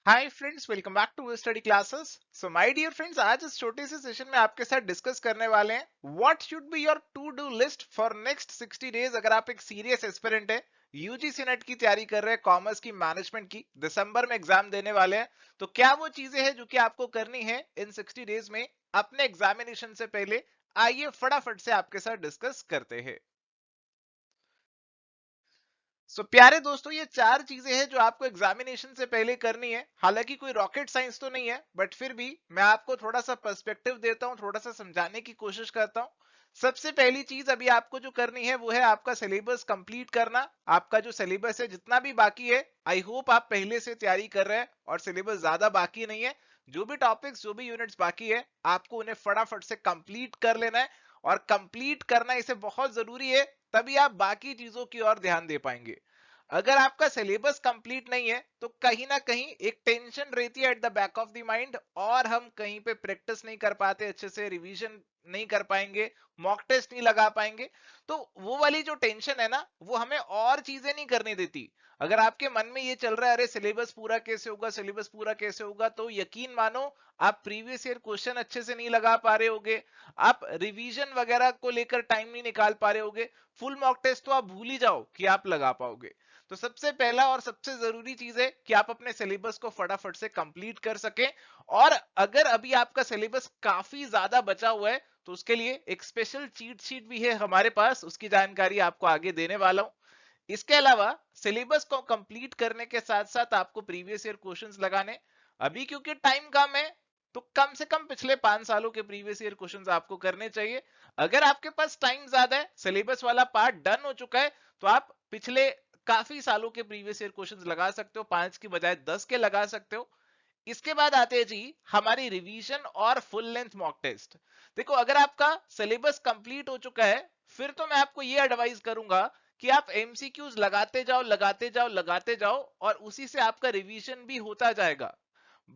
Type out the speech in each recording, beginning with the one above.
Hi friends, welcome back to study classes. So my dear friends, आज इस छोटे से सेशन में आपके साथ डिस्कस करने वाले हैं what should be your to do list for next 60 days. अगर आप एक सीरियस एस्पिरेंट है, यूजीसी नेट की तैयारी कर रहे हैं, कॉमर्स की, मैनेजमेंट की, दिसंबर में एग्जाम देने वाले हैं, तो क्या वो चीजें हैं जो कि आपको करनी है इन 60 डेज में अपने एग्जामिनेशन से पहले। आइए फटाफट से आपके साथ डिस्कस करते हैं। प्यारे दोस्तों, ये चार चीजें हैं जो आपको एग्जामिनेशन से पहले करनी है। हालांकि कोई रॉकेट साइंस तो नहीं है, बट फिर भी मैं आपको थोड़ा सा पर्सपेक्टिव देता हूं, थोड़ा सा समझाने की कोशिश करता हूं। सबसे पहली चीज अभी आपको जो करनी है वो है आपका सिलेबस कंप्लीट करना। आपका जो सिलेबस है जितना भी बाकी है, आई होप आप पहले से तैयारी कर रहे हैं और सिलेबस ज्यादा बाकी नहीं है। जो भी टॉपिक्स, जो भी यूनिट्स बाकी है, आपको उन्हें फटाफट से कंप्लीट कर लेना है। और कंप्लीट करना इसे बहुत जरूरी है, तभी आप बाकी चीजों की ओर ध्यान दे पाएंगे। अगर आपका सिलेबस कंप्लीट नहीं है तो कहीं ना कहीं एक टेंशन रहती है at the back of the mind, और हम कहीं पे प्रैक्टिस नहीं कर पाते, अच्छे से रिवीजन नहीं कर पाएंगे, मॉक टेस्ट नहीं लगा पाएंगे। तो वो वाली जो टेंशन है ना, वो हमें और चीजें नहीं करने देती। अगर आपके मन में ये चल रहा है अरे सिलेबस पूरा कैसे होगा, सिलेबस पूरा कैसे होगा, तो यकीन मानो आप प्रीवियस ईयर क्वेश्चन अच्छे से नहीं लगा पा रहे होगे, आप रिवीजन वगैरह को लेकर टाइम नहीं निकाल पा रहे होगे, फुल मॉक टेस्ट तो आप भूल ही जाओ कि आप लगा पाओगे। तो सबसे पहला और सबसे जरूरी चीज है कि आप अपने सिलेबस को फटाफट से कंप्लीट कर सकें। और अगर अभी आपका सिलेबस काफी ज्यादा बचा हुआ है तो उसके लिए एक स्पेशल चीट शीट भी है हमारे पास, उसकी जानकारी आपको आगे देने वाला हूं। इसके अलावा सिलेबस को कंप्लीट करने के साथ साथ आपको प्रीवियस ईयर क्वेश्चंस लगाने। अभी क्योंकि टाइम कम है, तो कम से कम पिछले 5 सालों के प्रीवियस ईयर क्वेश्चंस आपको करने चाहिए। अगर आपके पास टाइम ज्यादा है, सिलेबस वाला पार्ट डन हो चुका है, तो आप पिछले काफी सालों के प्रीवियस ईयर क्वेश्चंस लगा सकते हो, 5 की बजाय 10 के लगा सकते हो। इसके बाद आते हैं जी हमारी रिवीजन और फुल लेंथ मॉक टेस्ट। देखो, अगर आपका सिलेबस कंप्लीट हो चुका है, फिर तो मैं आपको ये एडवाइस करूंगा कि आप एमसीक्यूज लगाते जाओ, लगाते जाओ, लगाते जाओ, और उसी से आपका रिवीजन भी होता जाएगा।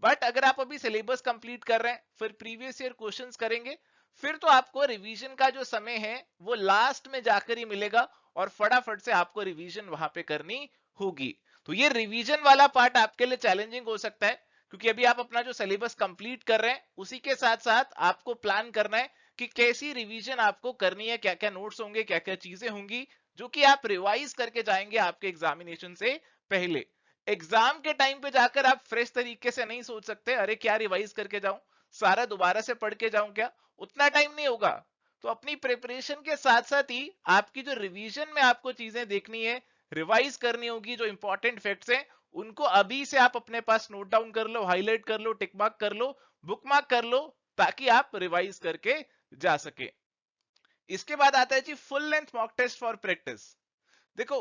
बट अगर आप अभी सिलेबस कंप्लीट कर रहे हैं, फिर प्रीवियस ईयर क्वेश्चंस करेंगे, फिर तो आपको रिवीजन का जो समय है वो लास्ट में जाकर ही मिलेगा, और फटाफट से आपको रिवीजन वहां पे करनी होगी। तो ये रिवीजन वाला पार्ट आपके लिए चैलेंजिंग हो सकता है, क्योंकि अभी आप अपना जो सिलेबस कंप्लीट कर रहे हैं, उसी के साथ साथ आपको प्लान करना है कि कैसी रिवीजन आपको करनी है, क्या क्या नोट्स होंगे, क्या क्या चीजें होंगी जो कि आप रिवाइज करके जाएंगे आपके एग्जामिनेशन से पहले। एग्जाम के टाइम पे जाकर आप फ्रेश तरीके से नहीं सोच सकते, अरे क्या रिवाइज करके जाऊं, सारा दोबारा से पढ़ के जाऊं क्या, उतना टाइम नहीं होगा। तो अपनी प्रिपरेशन के साथ साथ ही आपकी जो रिवीजन में आपको चीजें देखनी है, रिवाइज करनी होगी, जो इंपॉर्टेंट फैक्ट्स हैं उनको अभी से आप अपने पास नोट डाउन कर लो, हाईलाइट कर लो, टिक मार्क कर लो, बुक मार्क कर लो, ताकि आप रिवाइज करके जा सके। इसके बाद आता है जी full length mock test for practice. देखो,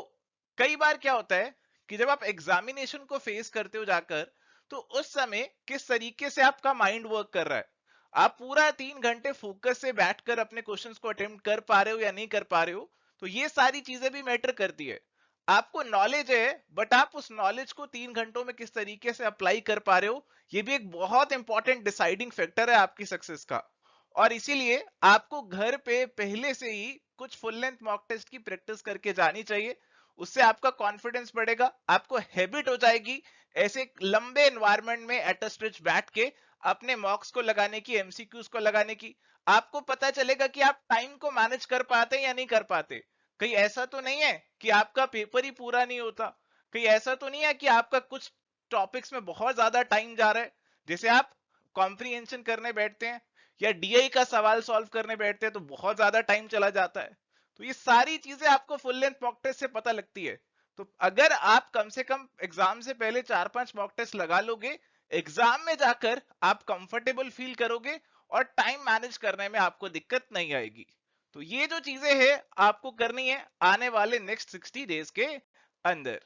कई बार क्या होता है कि जब आप एग्जामिनेशन को फेस करते हो जाकर, तो उस समय किस तरीके से आपका माइंड वर्क कर रहा है, आप पूरा 3 घंटे फोकस से बैठकर अपने क्वेश्चंस को अटेम्प्ट कर पा रहे हो या नहीं कर पा रहे हो, तो ये सारी चीजें भी मैटर करती है। आपको नॉलेज है, बट आप उस नॉलेज को 3 घंटों में किस तरीके से अप्लाई कर पा रहे हो, ये भी एक बहुत इंपॉर्टेंट डिसाइडिंग फैक्टर है आपकी सक्सेस का। और इसीलिए आपको घर पे पहले से ही कुछ फुल लेंथ मॉक टेस्ट की प्रैक्टिस करके जानी चाहिए। उससे आपका कॉन्फिडेंस बढ़ेगा, आपको हैबिट हो जाएगी ऐसे लंबे एनवायरनमेंट में एट अ स्ट्रेच बैठ के अपने मॉक्स को लगाने की, एमसीक्यूज को लगाने की। आपको पता चलेगा कि आप टाइम को मैनेज कर पाते हैं या नहीं कर पाते। कहीं ऐसा तो नहीं है कि आपका पेपर ही पूरा नहीं होता, कहीं ऐसा तो नहीं है कि आपका कुछ टॉपिक्स में बहुत ज्यादा टाइम जा रहा है। जैसे आप कॉम्प्रीहेंशन करने बैठते हैं या डीआई का सवाल सॉल्व करने बैठते हैं तो बहुत ज्यादा टाइम चला जाता है। तो ये सारी चीजें आपको फुल लेंथ मॉक टेस्ट से पता लगती है। तो अगर आप कम से कम एग्जाम से पहले 4-5 मॉक टेस्ट लगा लोगे, एग्जाम में जाकर आप कंफर्टेबल फील करोगे और टाइम मैनेज करने में आपको दिक्कत नहीं आएगी। तो ये जो चीजें हैं आपको करनी है आने वाले नेक्स्ट 60 डेज के अंदर।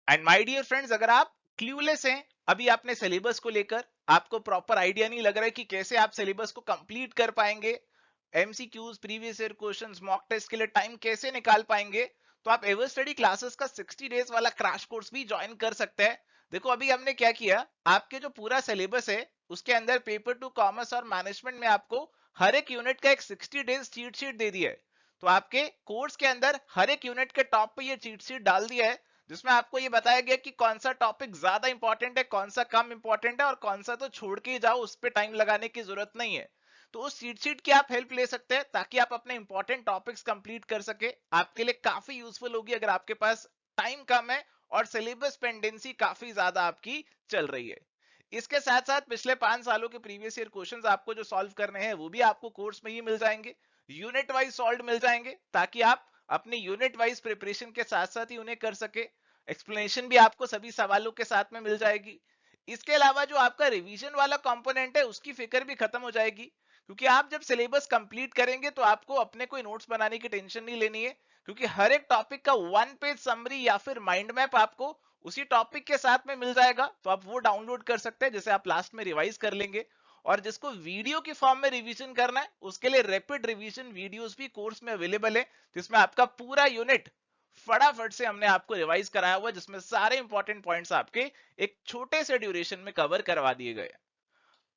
एंड माय डियर फ्रेंड्स, अगर आप क्लूलेस हैं अभी अपने सिलेबस को लेकर, आपको प्रॉपर आइडिया नहीं लग रहा है कि कैसे आप सिलेबस को कंप्लीट कर पाएंगे, MCQs, previous year questions, mock test के लिए टाइम कैसे निकाल पाएंगे, तो आप एवर स्टडी क्लासेस का 60 डेज वाला क्रैश कोर्स भी ज्वाइन कर सकते हैं। देखो, अभी हमने क्या किया, आपके जो पूरा सिलेबस है उसके अंदर पेपर टू कॉमर्स और मैनेजमेंट में आपको हर एक यूनिट का एक 60 डेज चीट शीट दे दिया है। तो आपके कोर्स के अंदर हर एक यूनिट के टॉप पे ये चीट शीट डाल दिया है, जिसमें आपको ये बताया गया कि कौन सा टॉपिक ज्यादा इंपॉर्टेंट है, कौन सा कम इंपॉर्टेंट है, और कौन सा तो छोड़ के ही जाओ, उस पर टाइम लगाने की जरूरत नहीं है। तो उस चीट शीट की आप हेल्प ले सकते हैं ताकि आप अपने इंपॉर्टेंट टॉपिक्स कंप्लीट कर सके। आपके लिए काफी यूजफुल होगी अगर आपके पास टाइम कम है और सिलेबस पेंडेंसी काफी ज्यादा आपकी चल रही है। इसके साथ साथ पिछले 5 सालों के प्रीवियस ईयर क्वेश्चंस आपको जो सॉल्व करने हैं वो भी आपको कोर्स में ही मिल जाएंगे, यूनिट वाइज सॉल्व मिल जाएंगे, ताकि आप अपनी यूनिट वाइज प्रिपरेशन के साथ साथ ही उन्हें कर सके। एक्सप्लेनेशन भी आपको सभी सवालों के साथ में मिल जाएगी। इसके अलावा जो आपका रिवीजन वाला कंपोनेंट है उसकी फिक्र भी खत्म हो जाएगी, क्योंकि आप जब सिलेबस कंप्लीट करेंगे तो आपको अपने कोई नोट्स बनाने की टेंशन नहीं लेनी है, क्योंकि हर एक टॉपिक का 1 पेज समरी या फिर माइंड मैप आपको उसी टॉपिक के साथ में मिल जाएगा। तो आप वो डाउनलोड कर सकते हैं, जैसे आप लास्ट में रिवाइज कर लेंगे। और जिसको वीडियो की फॉर्म में रिवीजन करना है उसके लिए रैपिड रिवीजन वीडियोस भी कोर्स में अवेलेबल है, जिसमें आपका पूरा यूनिट फटाफट से हमने आपको रिवाइज कराया हुआ है, जिसमें सारे इंपॉर्टेंट पॉइंट्स आपके एक छोटे से ड्यूरेशन में कवर करवा दिए गए।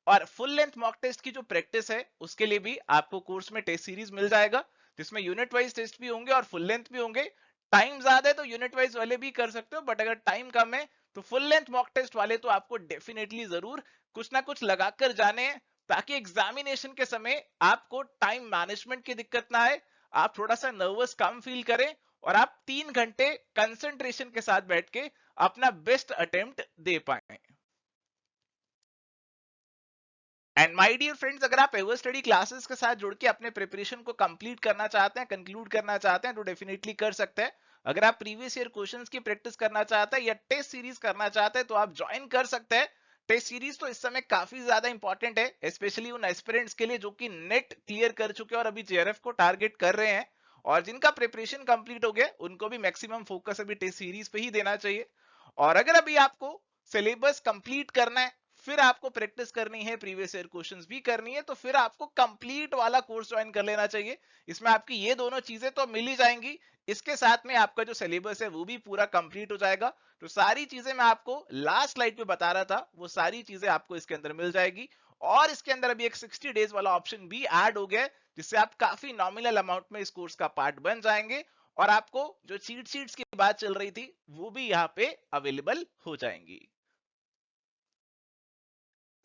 और फुल लेंथ मॉक टेस्ट की जो प्रैक्टिस है उसके लिए भी आपको कोर्स में टेस्ट सीरीज मिल जाएगा, जिसमें यूनिट वाइज टेस्ट भी होंगे और फुल लेंथ भी होंगे। टाइम ज्यादा है तो यूनिट वाइज वाले भी कर सकते हो, बट अगर टाइम कम है तो फुल लेंथ मॉक टेस्ट वाले तो आपको डेफिनेटली जरूर कुछ ना कुछ लगाकर जाने हैं, ताकि एग्जामिनेशन के समय आपको टाइम मैनेजमेंट की दिक्कत ना आए, आप थोड़ा सा नर्वस कम फील करें और आप 3 घंटे कंसंट्रेशन के साथ बैठ के अपना बेस्ट अटेम्प्ट दे पाए। एंड माय डियर फ्रेंड्स, अगर आप एवर स्टडी क्लासेस के साथ जुड़ के अपने प्रिपरेशन को कंप्लीट करना चाहते हैं, कंक्लूड करना चाहते हैं, तो डेफिनेटली कर सकते हैं। अगर आप प्रीवियस ईयर क्वेश्चंस की प्रैक्टिस करना चाहते हैं या टेस्ट सीरीज करना चाहते हैं तो आप ज्वाइन कर सकते हैं। टेस्ट सीरीज तो इस समय काफी ज्यादा इंपॉर्टेंट है, स्पेशली उन एस्पिरेंट्स के लिए जो कि नेट क्लियर कर चुके हैं और अभी जेआरएफ को टारगेट कर रहे हैं, और जिनका प्रिपरेशन कंप्लीट हो गया उनको भी मैक्सिमम फोकस अभी टेस्ट सीरीज पे ही देना चाहिए। और अगर अभी आपको सिलेबस कंप्लीट करना है, फिर आपको प्रैक्टिस करनी है, प्रीवियस ईयर क्वेश्चंस भी करनी है, तो फिर आपको कंप्लीट वाला कोर्स ज्वाइन कर लेना चाहिए। इसमें आपकी ये दोनों चीजें तो मिल ही जाएंगी, इसके साथ में आपका जो सिलेबस है वो भी पूरा कंप्लीट हो जाएगा। तो सारी चीजें मैं आपको लास्ट स्लाइड पे बता रहा था, वो सारी चीजें आपको इसके अंदर मिल जाएगी। और इसके अंदर अभी एक 60 डेज वाला ऑप्शन भी ऐड हो गया है, जिससे आप काफी नॉमिनल अमाउंट में इस कोर्स का पार्ट बन जाएंगे, और आपको जो चीट शीट्स की बात चल रही थी वो भी यहाँ पे अवेलेबल हो जाएंगी।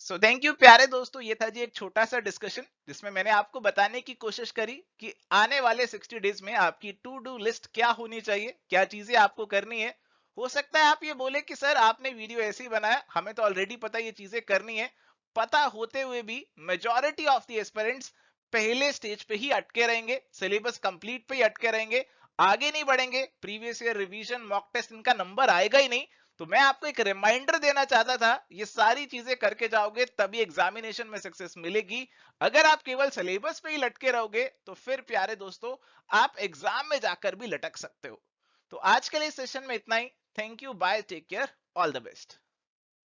सो थैंक यू प्यारे दोस्तों, ये था जी एक छोटा सा डिस्कशन जिसमें मैंने आपको बताने की कोशिश करी कि आने वाले 60 डेज में आपकी टू डू लिस्ट क्या होनी चाहिए, क्या चीजें आपको करनी है। हो सकता है आप ये बोले कि सर आपने वीडियो ऐसे ही बनाया, हमें तो ऑलरेडी पता ये चीजें करनी है। पता होते हुए भी मेजॉरिटी ऑफ द एस्पिरेंट्स पहले स्टेज पे ही अटके रहेंगे, सिलेबस कंप्लीट पे ही अटके रहेंगे, आगे नहीं बढ़ेंगे। Previous year revision mock test इनका नंबर आएगा ही नहीं। तो मैं आपको एक रिमाइंडर देना चाहता था, ये सारी चीजें करके जाओगे तभी एग्जामिनेशन में सक्सेस मिलेगी। अगर आप केवल सिलेबस पे ही लटके रहोगे तो फिर प्यारे दोस्तों आप एग्जाम में जाकर भी लटक सकते हो। तो आज के लिए सेशन में इतना ही। Thank you, bye, take care, all the best.